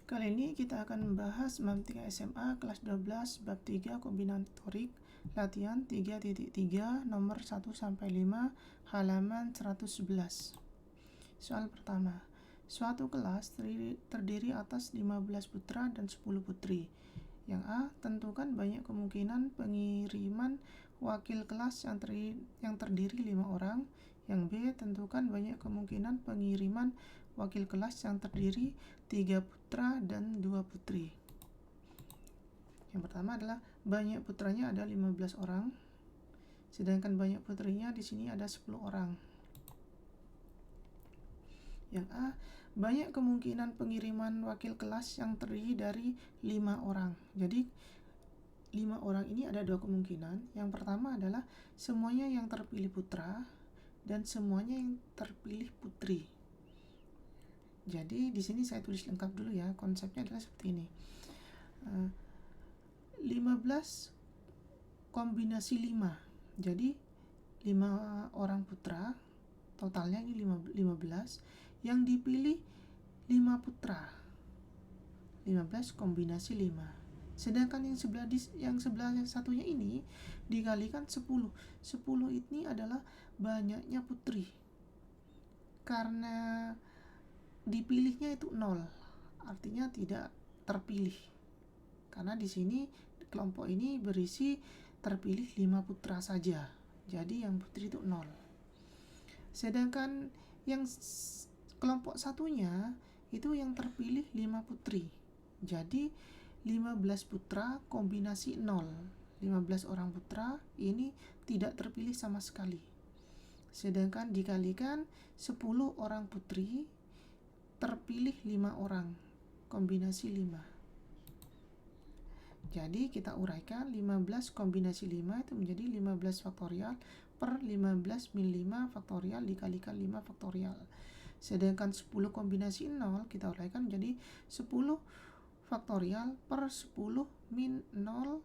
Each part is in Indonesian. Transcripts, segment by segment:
Kali ini kita akan membahas MAM 3 SMA kelas 12 bab 3 kombinatorik latihan 3.3 nomor 1-5 halaman 111. Soal pertama. Suatu kelas terdiri atas 15 putra dan 10 putri. Yang A, tentukan banyak kemungkinan pengiriman wakil kelas yang terdiri 5 orang. Yang B, tentukan banyak kemungkinan pengiriman wakil kelas yang terdiri 3 putra dan 2 putri. Yang pertama adalah banyak putranya ada 15 orang, sedangkan banyak putrinya di sini ada 10 orang. Yang A, banyak kemungkinan pengiriman wakil kelas yang terdiri dari 5 orang. Jadi 5 orang ini ada 2 kemungkinan. Yang pertama adalah semuanya yang terpilih putra dan semuanya yang terpilih putri. Jadi di sini saya tulis lengkap dulu ya, konsepnya adalah seperti ini. 15 kombinasi 5. Jadi 5 orang putra, totalnya ini 15, yang dipilih 5 putra. 15 kombinasi 5. Sedangkan yang sebelah satunya ini dikalikan 10. 10 ini adalah banyaknya putri. Karena dipilihnya itu 0, artinya tidak terpilih. Karena di sini kelompok ini berisi terpilih 5 putra saja. Jadi yang putri itu 0. Sedangkan yang kelompok satunya itu yang terpilih 5 putri. Jadi 15 putra kombinasi 0. 15 orang putra ini tidak terpilih sama sekali. Sedangkan dikalikan 10 orang putri terpilih 5 orang, kombinasi 5. Jadi kita uraikan 15 kombinasi 5 itu menjadi 15 faktorial per 15 min 5 faktorial dikalikan 5 faktorial. Sedangkan 10 kombinasi 0 kita uraikan menjadi 10 faktorial per 10 min 0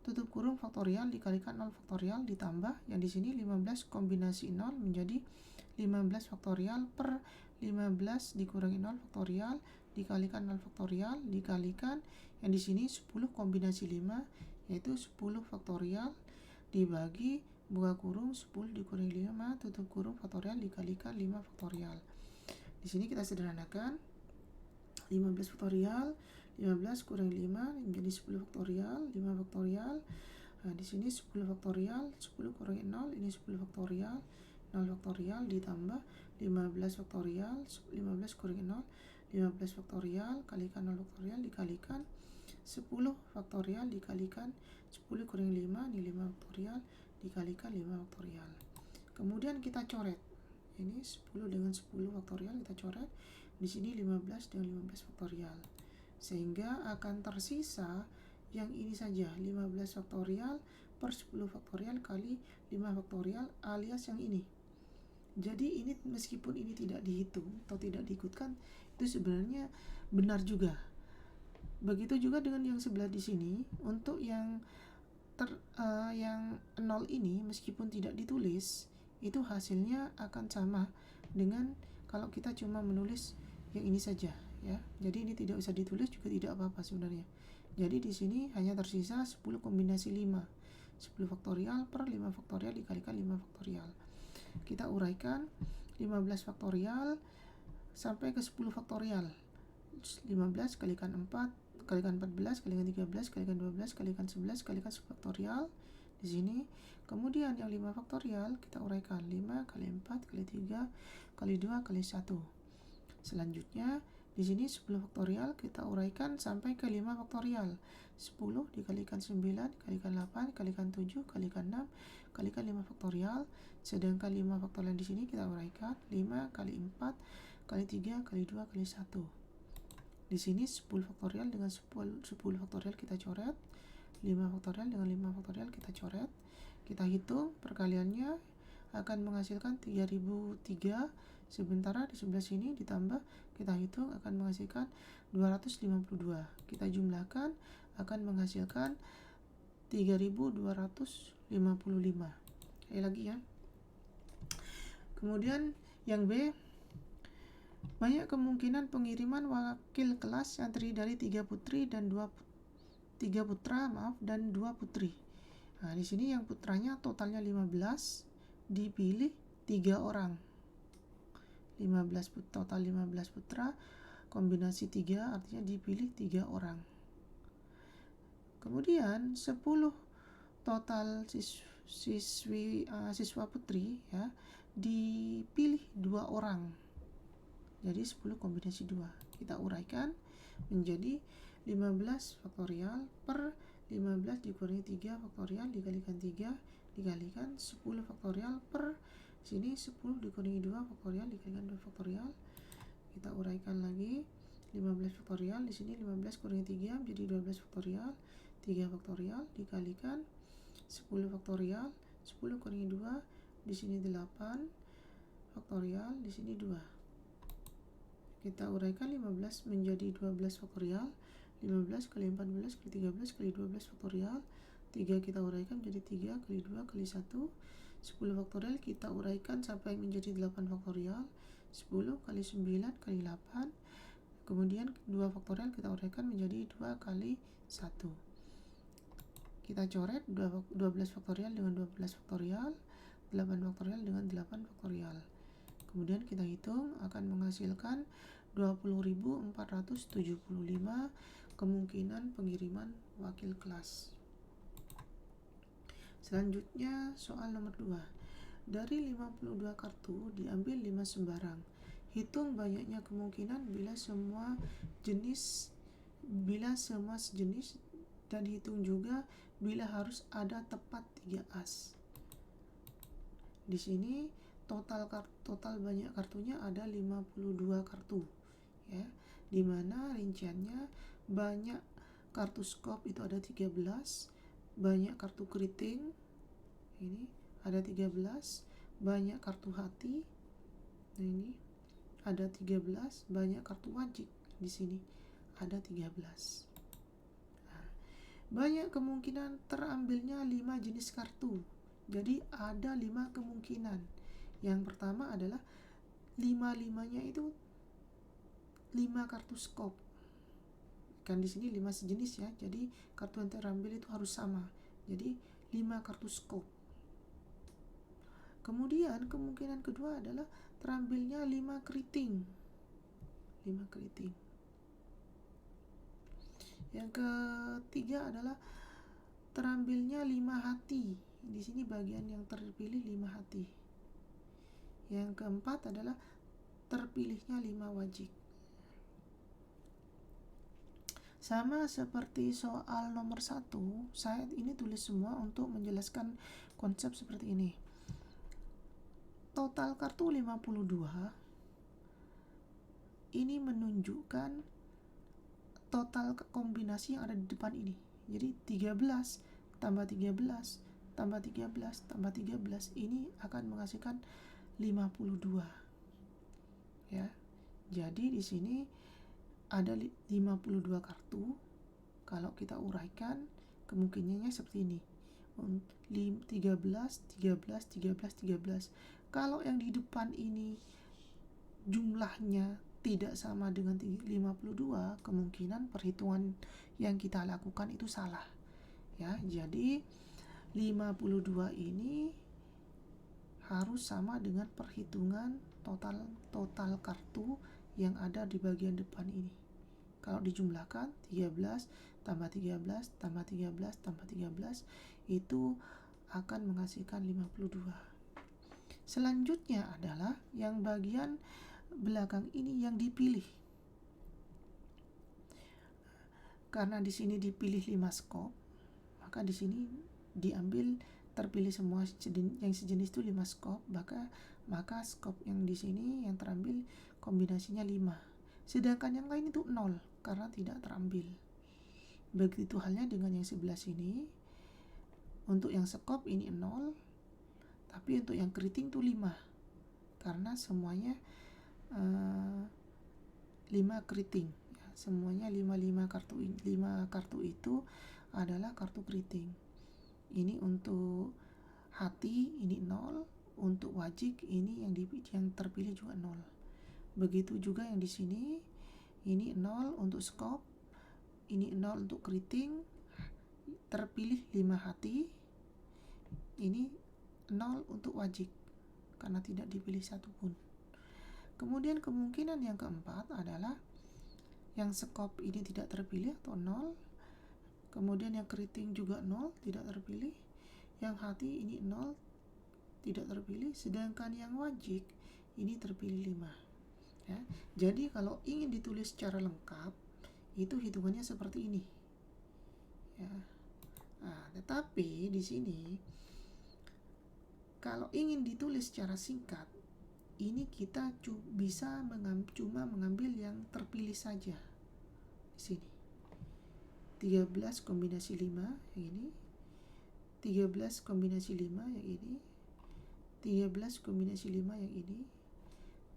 tutup kurung faktorial dikalikan 0 faktorial ditambah yang di sini 15 kombinasi 0 menjadi 15 faktorial per 15 dikurangi 0 faktorial dikalikan 0 faktorial dikalikan yang di sini 10 kombinasi 5 yaitu 10 faktorial dibagi buka kurung 10 dikurangi 5 tutup kurung faktorial dikalikan 5 faktorial. Di sini kita sederhanakan 15 faktorial 15 kurangi 5 menjadi 10 faktorial 5 faktorial. Nah, di sini 10 faktorial 10 kurangi 0 ini 10 faktorial 0 faktorial ditambah 15 faktorial 15 kurangi 0 15 faktorial kalikan 0 faktorial dikalikan 10 faktorial dikalikan 10 kurangi 5 ini 5 faktorial dikalikan 5 faktorial. Kemudian kita coret. Ini 10 dengan 10 faktorial kita coret. Di sini 15 dengan 15 faktorial. Sehingga akan tersisa yang ini saja 15 faktorial per 10 faktorial kali 5 faktorial alias yang ini. Jadi ini meskipun ini tidak dihitung atau tidak diikutkan itu sebenarnya benar juga. Begitu juga dengan yang sebelah di sini untuk yang 0 ini meskipun tidak ditulis itu hasilnya akan sama dengan kalau kita cuma menulis yang ini saja ya. Jadi ini tidak usah ditulis juga tidak apa-apa sebenarnya. Jadi di sini hanya tersisa 10 kombinasi 5. 10 faktorial per 5 faktorial dikalikan 5 faktorial. Kita uraikan 15 faktorial sampai ke 10 faktorial. 15 kalikan 4 kalikan 14 kalikan 13 kalikan 12 kalikan 11 kalikan 10 faktorial di sini. Kemudian yang 5 faktorial kita uraikan 5 kali 4 kali 3 kali 2 kali 1. Selanjutnya di sini 10 faktorial kita uraikan sampai ke 5 faktorial. 10 dikalikan 9 kalikan 8 kalikan 7 kalikan 6 kalikan 5 faktorial. Sedangkan 5 faktorial di sini kita uraikan 5 kali 4 kali 3 kali 2 kali 1. Di sini 10 faktorial dengan 10 faktorial kita coret. 5 faktorial dengan 5 faktorial kita coret. Kita hitung perkaliannya akan menghasilkan 3003. Sementara di sebelah sini ditambah kita hitung akan menghasilkan 252. Kita jumlahkan akan menghasilkan 3255. Sekali lagi ya. Kemudian yang B Banyak kemungkinan pengiriman wakil kelas yang terdiri dari 3 putri dan 2 putra dan 2 putri. Nah, di sini yang putranya totalnya 15, dipilih 3 orang. 15 total 15 putra, kombinasi 3 artinya dipilih 3 orang. Kemudian 10 total siswa putri ya, dipilih 2 orang. Jadi 10 kombinasi 2. Kita uraikan menjadi 15 faktorial per 15 dikurangi 3 faktorial dikalikan 3 dikalikan 10 faktorial per sini 10 dikurangi 2 faktorial dikalikan 2 faktorial. Kita uraikan lagi 15 faktorial, di sini 15 kurangi 3 menjadi 12 faktorial, 3 faktorial dikalikan 10 faktorial, 10 kurangi 2 di sini 8 faktorial, di sini 2. Kita uraikan 15 menjadi 12 faktorial, 15 kali 14 kali 13 kali 12 faktorial, 3 kita uraikan menjadi 3 kali 2 kali 1, 10 faktorial kita uraikan sampai menjadi 8 faktorial, 10 kali 9 kali 8, kemudian 2 faktorial kita uraikan menjadi 2 kali 1. Kita coret 12 faktorial dengan 12 faktorial, 8 faktorial dengan 8 faktorial. Kemudian kita hitung akan menghasilkan 20.475 kemungkinan pengiriman wakil kelas. Selanjutnya soal nomor 2. Dari 52 kartu diambil 5 sembarang. Hitung banyaknya kemungkinan bila semua sejenis dan hitung juga bila harus ada tepat 3 as. Di sini total banyak kartunya ada 52 kartu ya, dimana rinciannya banyak kartu skop itu ada 13, banyak kartu keriting ini ada 13, banyak kartu hati ini ada 13, banyak kartu wajib di sini ada 13. Nah, banyak kemungkinan terambilnya 5 jenis kartu, jadi ada 5 kemungkinan. Yang pertama adalah 5-5-nya itu 5 kartu skop. Kan di sini 5 sejenis ya. Jadi kartu yang terambil itu harus sama. Jadi 5 kartu skop. Kemudian kemungkinan kedua adalah terambilnya 5 keriting. 5 keriting. Yang ketiga adalah terambilnya 5 hati. Di sini bagian yang terpilih 5 hati. Yang keempat adalah terpilihnya 5 wajib. Sama seperti soal nomor 1, saya ini tulis semua untuk menjelaskan konsep seperti ini. Total kartu 52 ini menunjukkan total kombinasi yang ada di depan ini. Jadi 13 tambah 13 tambah 13 tambah 13 ini akan menghasilkan 52 ya. Jadi di sini ada 52 kartu. Kalau kita uraikan kemungkinannya seperti ini. 13 13 13 13. Kalau yang di depan ini jumlahnya tidak sama dengan 52, kemungkinan perhitungan yang kita lakukan itu salah. Ya, jadi 52 ini harus sama dengan perhitungan total kartu yang ada di bagian depan ini. Kalau dijumlahkan 13 tambah 13 tambah 13 tambah 13 itu akan menghasilkan 52. Selanjutnya adalah yang bagian belakang ini yang dipilih. Karena di sini dipilih 5 skop, maka di sini diambil terpilih semua yang sejenis itu 5 skop, maka skop yang di sini yang terambil kombinasinya 5. Sedangkan yang lain itu 0 karena tidak terambil. Begitu halnya dengan yang sebelah sini. Untuk yang skop ini 0, tapi untuk yang keriting itu 5. Karena semuanya 5 keriting. Ya, semuanya 5 kartu itu adalah kartu keriting. Ini untuk hati ini 0, untuk wajib ini yang terpilih juga 0. Begitu juga yang di sini, ini 0 untuk skop, ini 0 untuk keriting, terpilih 5 hati, ini 0 untuk wajik karena tidak dipilih satupun. Kemudian kemungkinan yang keempat adalah yang skop ini tidak terpilih atau 0, kemudian yang keriting juga 0 tidak terpilih, yang hati ini 0 tidak terpilih, sedangkan yang wajik ini terpilih 5 ya. Jadi kalau ingin ditulis secara lengkap itu hitungannya seperti ini ya. Nah, tetapi di sini kalau ingin ditulis secara singkat, ini kita bisa cuma mengambil yang terpilih saja. Di sini 13 kombinasi 5 yang ini, 13 kombinasi 5 yang ini, 13 kombinasi 5 yang ini,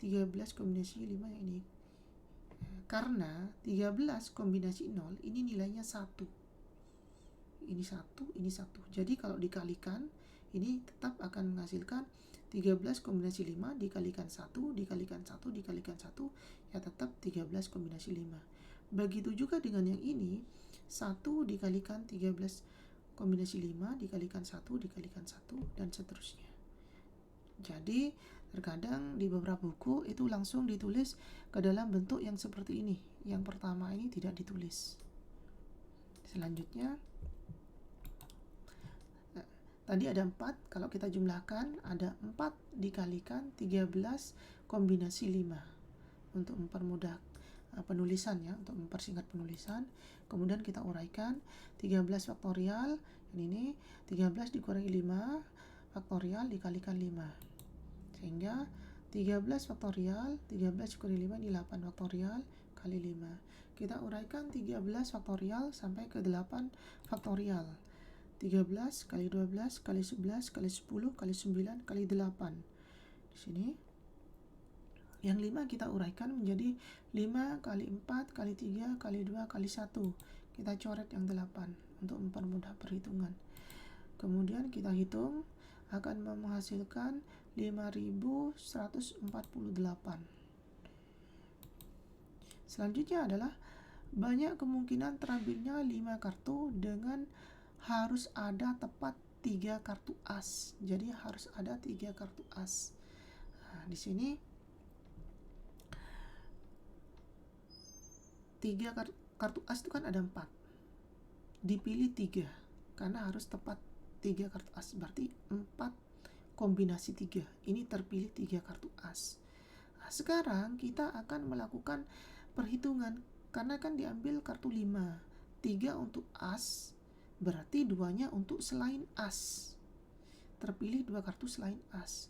13 kombinasi 5 yang ini. Karena 13 kombinasi 0 ini nilainya 1. Ini 1, ini 1. Jadi kalau dikalikan, ini tetap akan menghasilkan 13 kombinasi 5 dikalikan 1, dikalikan 1, dikalikan 1, ya tetap 13 kombinasi 5. Begitu juga dengan yang ini, 1 dikalikan 13 kombinasi 5 dikalikan 1, dikalikan 1, dan seterusnya. Jadi terkadang di beberapa buku itu langsung ditulis ke dalam bentuk yang seperti ini. Yang pertama ini tidak ditulis. Selanjutnya, tadi ada 4, kalau kita jumlahkan ada 4 dikalikan 13 kombinasi 5 untuk mempermudah penulisan ya, untuk mempersingkat penulisan. Kemudian kita uraikan 13 faktorial, ini 13 dikurangi 5 faktorial dikalikan 5. Sehingga 13 faktorial, 13 dikurangi 5 ini 8 faktorial kali 5. Kita uraikan 13 faktorial sampai ke 8 faktorial. 13 kali 12 kali 11 kali 10 kali 9 kali 8. Di sini yang 5 kita uraikan menjadi 5 kali 4 kali 3 kali 2 kali 1. Kita coret yang 8 untuk mempermudah perhitungan. Kemudian kita hitung akan menghasilkan 5148. Selanjutnya adalah banyak kemungkinan terambilnya 5 kartu dengan harus ada tepat 3 kartu as. Jadi harus ada 3 kartu as. Nah, di sini 3 kartu as itu kan ada 4. Dipilih 3 karena harus tepat 3 kartu as. Berarti 4 kombinasi 3. Ini terpilih 3 kartu as. Nah, sekarang kita akan melakukan perhitungan karena kan diambil kartu 5. 3 untuk as, berarti 2-nya untuk selain as. Terpilih 2 kartu selain as.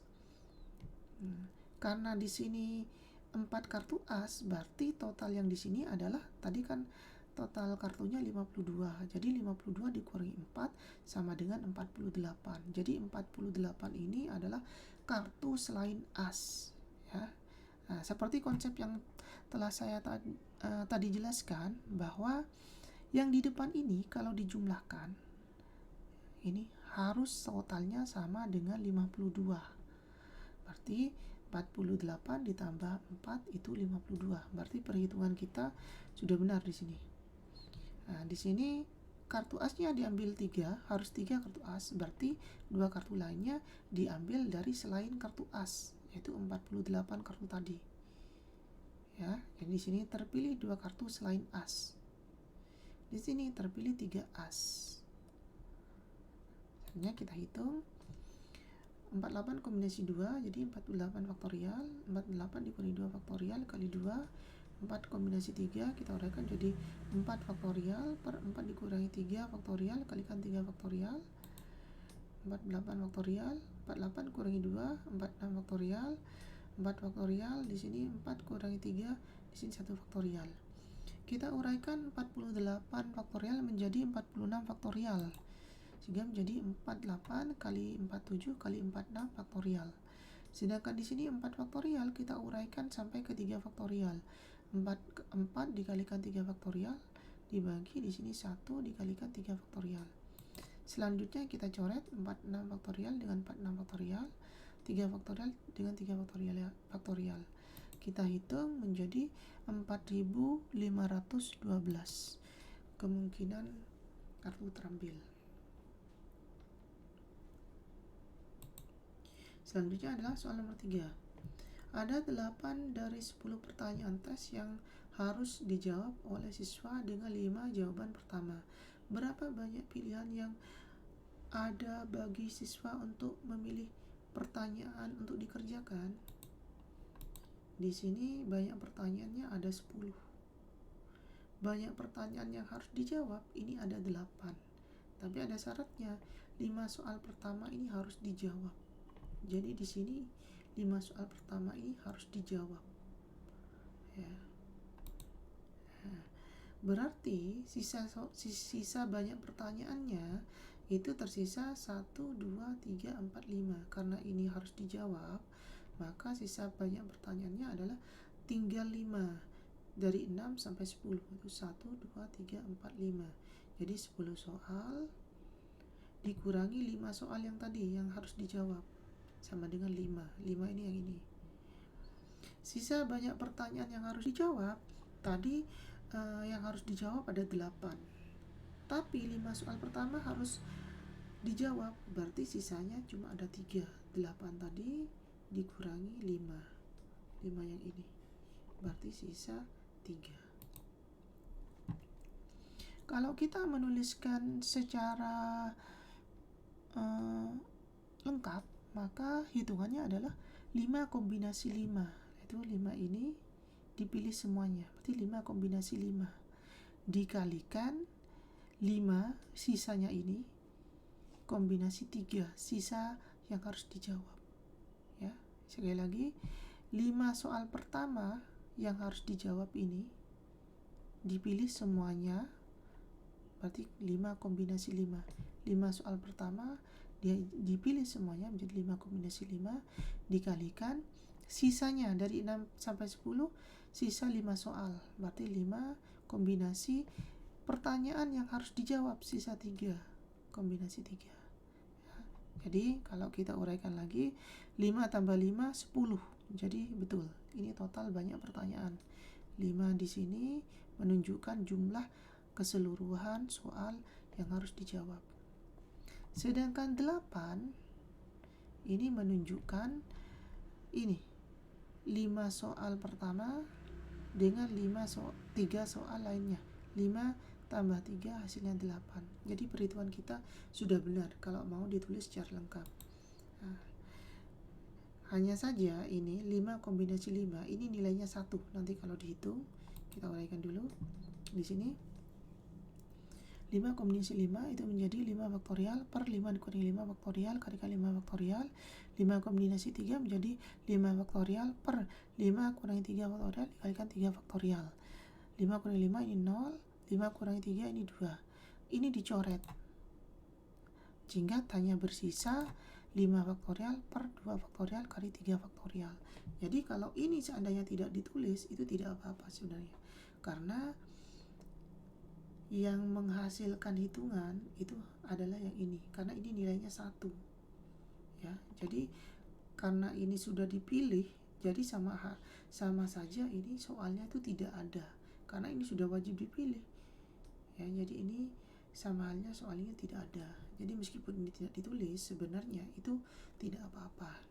Karena di sini 4 kartu as, berarti total yang di sini adalah tadi kan total kartunya 52. Jadi 52 dikurangi 4 sama dengan 48. Jadi 48 ini adalah kartu selain as ya. Nah, seperti konsep yang telah saya tadi jelaskan bahwa yang di depan ini kalau dijumlahkan ini harus totalnya sama dengan 52. Berarti 48 ditambah 4 itu 52. Berarti perhitungan kita sudah benar di sini. Nah, di sini kartu asnya diambil 3, harus 3 kartu as, berarti 2 kartu lainnya diambil dari selain kartu as, yaitu 48 kartu tadi. Ya, jadi di sini terpilih 2 kartu selain as. Di sini terpilih 3 as. Selanjutnya kita hitung 48 kombinasi 2, jadi 48 faktorial, 48 dikurangi 2 faktorial kali 2, 4 kombinasi 3, kita uraikan jadi 4 faktorial per 4 dikurangi 3 faktorial kalikan 3 faktorial, 48 faktorial, 48 kurangi 2, 46 faktorial, 4 faktorial, di sini 4 kurangi 3, di sini 1 faktorial. Kita uraikan 48 faktorial menjadi 46 faktorial. Sehingga menjadi 48 kali 47 kali 46 faktorial. Sedangkan di sini 4 faktorial kita uraikan sampai ke 3 faktorial. 4 dikalikan 3 faktorial dibagi di sini 1 dikalikan 3 faktorial. Selanjutnya kita coret 46 faktorial dengan 46 faktorial, 3 faktorial dengan 3 faktorial. kita hitung menjadi 4.512 kemungkinan kartu terambil. Selanjutnya adalah soal nomor 3. Ada 8 dari 10 pertanyaan tes yang harus dijawab oleh siswa dengan 5 jawaban pertama. Berapa banyak pilihan yang ada bagi siswa untuk memilih pertanyaan untuk dikerjakan? Di sini banyak pertanyaannya ada 10. Banyak pertanyaan yang harus dijawab ini ada 8. Tapi ada syaratnya, 5 soal pertama ini harus dijawab. Jadi di sini 5 soal pertama ini harus dijawab. Ya. Berarti sisa banyak pertanyaannya itu tersisa 1, 2, 3, 4, 5. Karena ini harus dijawab, maka sisa banyak pertanyaannya adalah tinggal 5. Dari 6 sampai 10 itu 1, 2, 3, 4, 5. Jadi 10 soal dikurangi 5 soal yang tadi yang harus dijawab, sama dengan 5 ini yang ini. Sisa banyak pertanyaan yang harus dijawab tadi, yang harus dijawab ada 8. Tapi 5 soal pertama harus dijawab, berarti sisanya cuma ada 3. 8 tadi dikurangi 5 yang ini, berarti sisa 3. Kalau kita menuliskan secara lengkap, maka hitungannya adalah 5 kombinasi 5. Itu 5 ini dipilih semuanya, berarti 5 kombinasi 5 dikalikan 5 sisanya ini kombinasi 3 sisa yang harus dijawab. Ya, sekali lagi, 5 soal pertama yang harus dijawab ini dipilih semuanya, berarti 5 kombinasi 5. 5 soal pertama dia dipilih semuanya menjadi 5 kombinasi 5 dikalikan sisanya dari 6 sampai 10 sisa 5 soal, berarti 5 kombinasi pertanyaan yang harus dijawab, sisa 3 kombinasi 3. Ya, jadi kalau kita uraikan lagi, 5 tambah 5 10. Jadi betul, ini total banyak pertanyaan. 5 di sini menunjukkan jumlah keseluruhan soal yang harus dijawab. Sedangkan 8 ini menunjukkan ini 5 soal pertama dengan 3 soal lainnya. 5 tambah 3 hasilnya 8. Jadi perhitungan kita sudah benar kalau mau ditulis secara lengkap. Nah, hanya saja ini 5 kombinasi 5 ini nilainya 1. Nanti kalau dihitung, kita uraikan dulu di sini. 5 kombinasi 5 itu menjadi 5 faktorial per 5 dikurangi 5 faktorial kalikan 5 faktorial. 5 kombinasi 3 menjadi 5 faktorial per 5 kurangi 3 faktorial dikalikan 3 faktorial. 5 kurangi 5 ini 0, 5 kurangi 3 ini 2. Ini dicoret, sehingga hanya bersisa 5 faktorial per 2 faktorial kali 3 faktorial. Jadi kalau ini seandainya tidak ditulis, itu tidak apa-apa sebenarnya. Karena yang menghasilkan hitungan itu adalah yang ini, karena ini nilainya 1. Ya, jadi karena ini sudah dipilih, jadi sama saja ini soalnya itu tidak ada, karena ini sudah wajib dipilih. Ya, jadi ini sama halnya soalnya tidak ada. Jadi meskipun ini tidak ditulis, sebenarnya itu tidak apa-apa.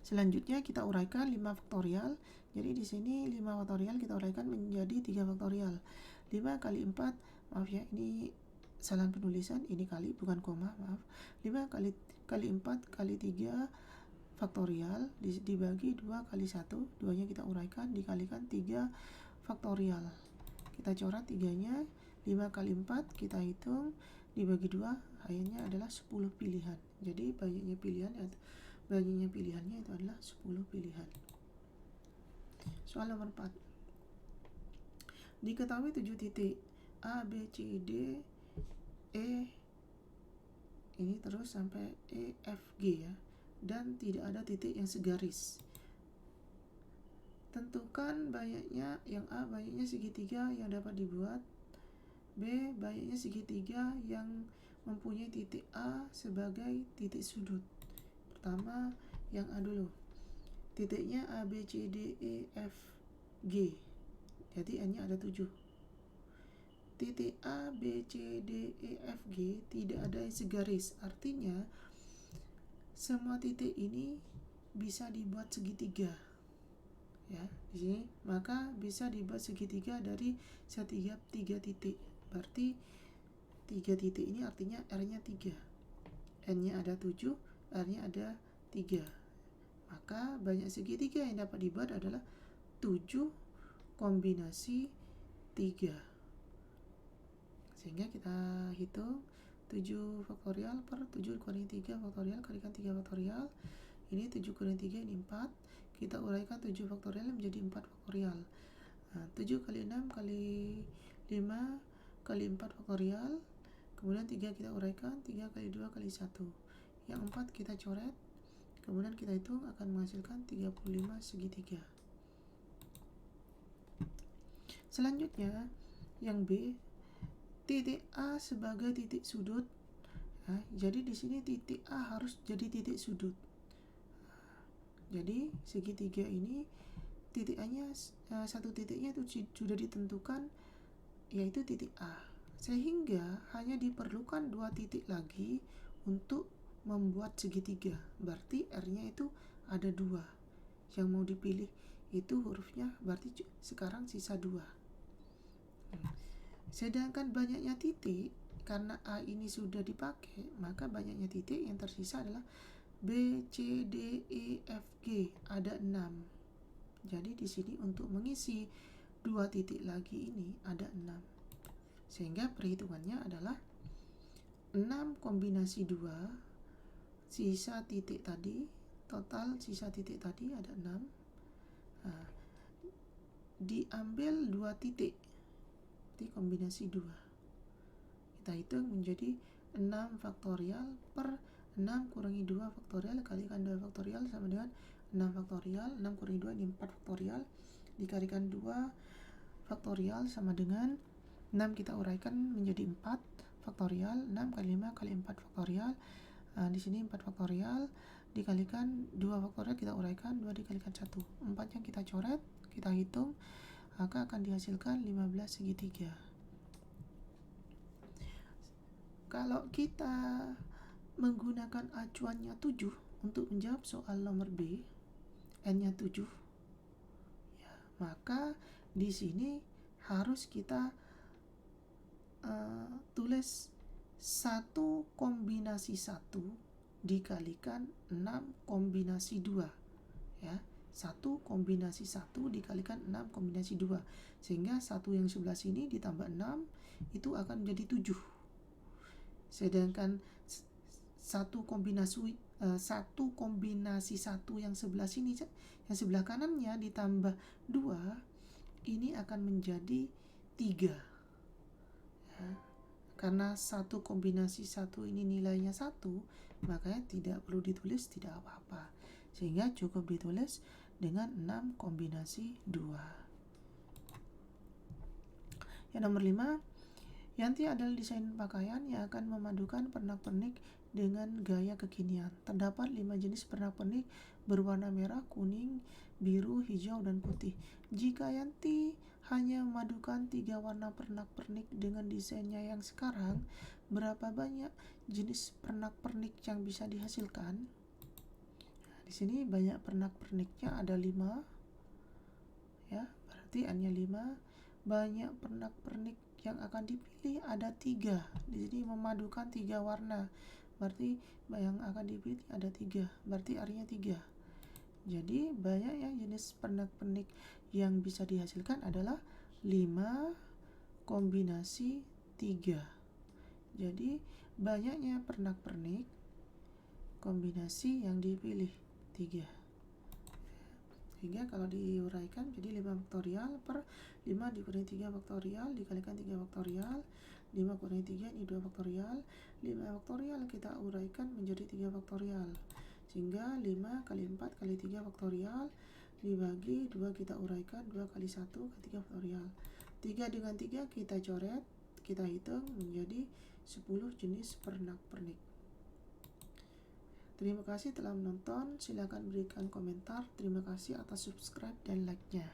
Selanjutnya kita uraikan 5 faktorial. Jadi di sini 5 faktorial kita uraikan menjadi 3 faktorial. 5 kali 4, maaf ya, ini salah penulisan, ini kali bukan koma, maaf. 5 kali 4 kali 3 faktorial dibagi 2 kali 1, 2-nya kita uraikan dikalikan 3 faktorial. Kita coret 3-nya, 5 kali 4 kita hitung dibagi 2, akhirnya adalah 10 pilihan. Jadi banyaknya pilihannya itu adalah 10 pilihan. Soal nomor 4. Diketahui 7 titik A, B, C, D, E, ini terus sampai E, F, G ya, dan tidak ada titik yang segaris. Tentukan banyaknya, yang A banyaknya segitiga yang dapat dibuat, B banyaknya segitiga yang mempunyai titik A sebagai titik sudut. Pertama yang A dulu. titiknya A, B, C, D, E, F, G. Jadi N-nya ada 7. Titik A, B, C, D, E, F, G tidak ada yang segaris. Artinya semua titik ini bisa dibuat segitiga. Ya, di sini maka bisa dibuat segitiga dari setiap 3 titik. Berarti 3 titik ini artinya R-nya 3. N-nya ada 7, R-nya ada 3. Maka banyak segitiga yang dapat dibuat adalah 7 kombinasi 3. Sehingga kita hitung 7 faktorial per 7 kurangi 3 faktorial kalikan 3 faktorial. Ini 7 kurangi 3 ini 4. Kita uraikan 7 faktorial menjadi 4 faktorial. 7 kali 6 kali 5 kali 4 faktorial. Kemudian 3 kita uraikan, 3 kali 2 kali 1. Yang 4 kita coret. Kemudian kita hitung akan menghasilkan 35 segitiga. Selanjutnya yang B, titik A sebagai titik sudut. Jadi di sini titik A harus jadi titik sudut. Jadi segitiga ini titik A-nya satu titiknya itu sudah ditentukan, yaitu titik A. Sehingga hanya diperlukan 2 titik lagi untuk membuat segitiga. Berarti R-nya itu ada 2. Yang mau dipilih itu hurufnya, berarti sekarang sisa 2. Sedangkan banyaknya titik, karena A ini sudah dipakai, maka banyaknya titik yang tersisa adalah B, C, D, E, F, G. Ada 6. Jadi di sini untuk mengisi 2 titik lagi ini ada 6. Sehingga perhitungannya adalah 6 kombinasi 2, sisa titik tadi, total sisa titik tadi ada 6. Diambil 2 titik, kombinasi 2. Kita hitung menjadi 6 faktorial per 6 kurangi 2 faktorial kalikan 2 faktorial sama dengan 6 faktorial. 6 kurangi 2 ini 4 faktorial dikalikan 2 faktorial sama dengan 6 kita uraikan menjadi 4 faktorial. 6 kali 5 kali 4 faktorial. Di sini 4 faktorial dikalikan 2 faktorial kita uraikan 2 dikalikan 1. 4 yang kita coret, kita hitung, maka akan dihasilkan 15 segitiga. Kalau kita menggunakan acuannya 7 untuk menjawab soal nomor B, N-nya 7, ya, maka di sini harus kita tulis 1 kombinasi 1 dikalikan 6 kombinasi 2. Ya, 1 kombinasi 1 dikalikan 6 kombinasi 2. Sehingga 1 yang sebelah sini ditambah 6 itu akan menjadi 7. Sedangkan 1 kombinasi 1 yang sebelah sini, yang sebelah kanannya ditambah 2, ini akan menjadi 3. Ya, karena 1 kombinasi 1 ini nilainya 1, makanya tidak perlu ditulis, tidak apa-apa. Sehingga cukup ditulis dengan 6 kombinasi 2. Yang nomor 5, Yanti adalah desain pakaian yang akan memadukan pernak-pernik dengan gaya kekinian. Terdapat 5 jenis pernak-pernik berwarna merah, kuning, biru, hijau, dan putih. Jika Yanti hanya memadukan 3 warna pernak-pernik dengan desainnya yang sekarang, berapa banyak jenis pernak-pernik yang bisa dihasilkan? Di sini banyak pernak-perniknya, ada 5. Ya, berarti N-nya 5. Banyak pernak-pernik yang akan dipilih ada 3. Di sini memadukan 3 warna. Berarti yang akan dipilih ada 3. Berarti R-nya 3. Jadi banyak ya jenis pernak-pernik yang bisa dihasilkan adalah 5 kombinasi 3. Jadi banyaknya pernak-pernik kombinasi yang dipilih 3. Sehingga kalau diuraikan jadi 5 faktorial per 5 dikurangi 3 faktorial dikalikan 3 faktorial. 5 kurangi 3 ini 2 faktorial. 5 faktorial kita uraikan menjadi 3 faktorial. Sehingga 5 kali 4 kali 3 faktorial dibagi 2 kita uraikan 2 kali 1 kali 3 faktorial. 3 dengan 3 kita coret, kita hitung menjadi 10 jenis pernak-pernik. Terima kasih telah menonton. Silakan berikan komentar. Terima kasih atas subscribe dan like-nya.